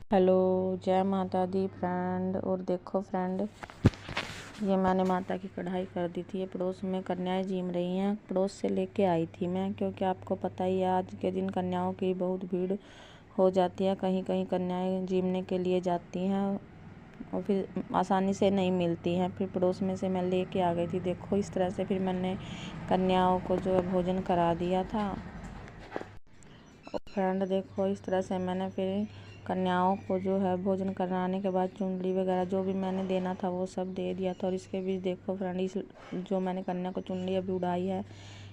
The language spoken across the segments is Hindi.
हेलो, जय माता दी फ्रेंड। और देखो फ्रेंड, ये मैंने माता की कढ़ाई कर दी थी। ये पड़ोस में कन्याएं जीम रही हैं, पड़ोस से लेके आई थी मैं, क्योंकि आपको पता ही है आज के दिन कन्याओं की बहुत भीड़ हो जाती है। कहीं कहीं कन्याएं जीमने के लिए जाती हैं और फिर आसानी से नहीं मिलती हैं। फिर पड़ोस में से मैं लेके आ गई थी। देखो इस तरह से फिर मैंने कन्याओं को जो है भोजन करा दिया था। फ्रेंड देखो इस तरह से मैंने फिर कन्याओं को जो है भोजन कराने के बाद चुनरी वगैरह जो भी मैंने देना था वो सब दे दिया था। और इसके बीच देखो फ्रेंड, इस जो मैंने कन्या को चुनरी अभी उड़ाई है,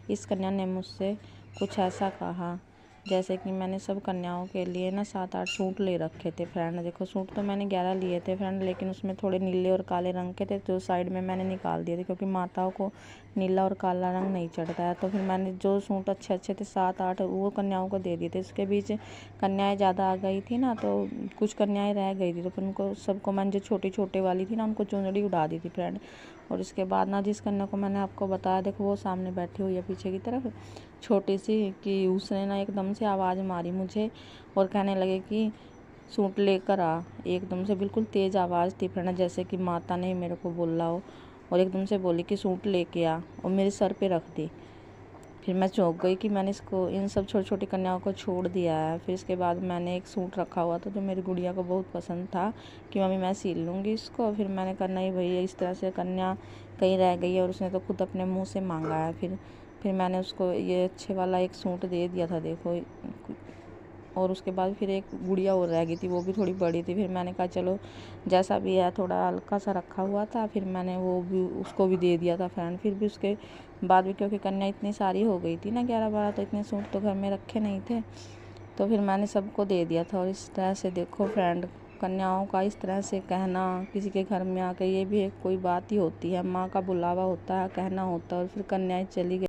इस कन्या ने मुझसे कुछ ऐसा कहा जैसे कि मैंने सब कन्याओं के लिए ना 7-8 सूट ले रखे थे। फ्रेंड देखो, सूट तो मैंने 11 लिए थे फ्रेंड, लेकिन उसमें थोड़े नीले और काले रंग के थे, तो साइड में मैंने निकाल दिए थे, क्योंकि माताओं को नीला और काला रंग नहीं चढ़ता है। तो फिर मैंने जो सूट अच्छे अच्छे थे 7-8 वो कन्याओं को दे दिए थे। इसके बीच कन्याएं ज़्यादा आ गई थी ना, तो कुछ कन्याएं रह गई थी, तो फिर उनको सबको मैंने जो छोटी छोटे वाली थी ना उनको चुनरी उड़ा दी थी फ्रेंड। और इसके बाद ना जिस कन्या को मैंने आपको बताया, देखो वो सामने बैठी हुई है पीछे की तरफ, छोटी सी, कि उसने ना एकदम से आवाज़ मारी मुझे और कहने लगे कि सूट लेकर आ। एकदम से बिल्कुल तेज़ आवाज़ थी फ्रेंड, जैसे कि माता ने मेरे को बोला हो। और एकदम से बोली कि सूट लेके आ, और मेरे सर पे रख दी। फिर मैं चौंक गई कि मैंने इसको इन सब छोटी छोटी कन्याओं को छोड़ दिया है। फिर इसके बाद मैंने एक सूट रखा हुआ था जो मेरी गुड़िया को बहुत पसंद था कि मम्मी मैं सिल लूँगी इसको। फिर मैंने कहा नहीं भैया, इस तरह से कन्या कहीं रह गई है और उसने तो खुद अपने मुंह से मांगा है। फिर मैंने उसको ये अच्छे वाला एक सूट दे दिया था देखो। और उसके बाद फिर एक गुड़िया और रह गई थी, वो भी थोड़ी बड़ी थी। फिर मैंने कहा चलो जैसा भी है, थोड़ा हल्का सा रखा हुआ था, फिर मैंने वो भी उसको भी दे दिया था फ्रेंड। फिर भी उसके बाद भी क्योंकि कन्या इतनी सारी हो गई थी ना, 11-12, तो इतने सूट तो घर में रखे नहीं थे, तो फिर मैंने सबको दे दिया था। और इस तरह से देखो फ्रेंड, कन्याओं का इस तरह से कहना किसी के घर में आकर, ये भी एक कोई बात ही होती है। माँ का बुलावा होता है, कहना होता है, और फिर कन्याएं चली गई।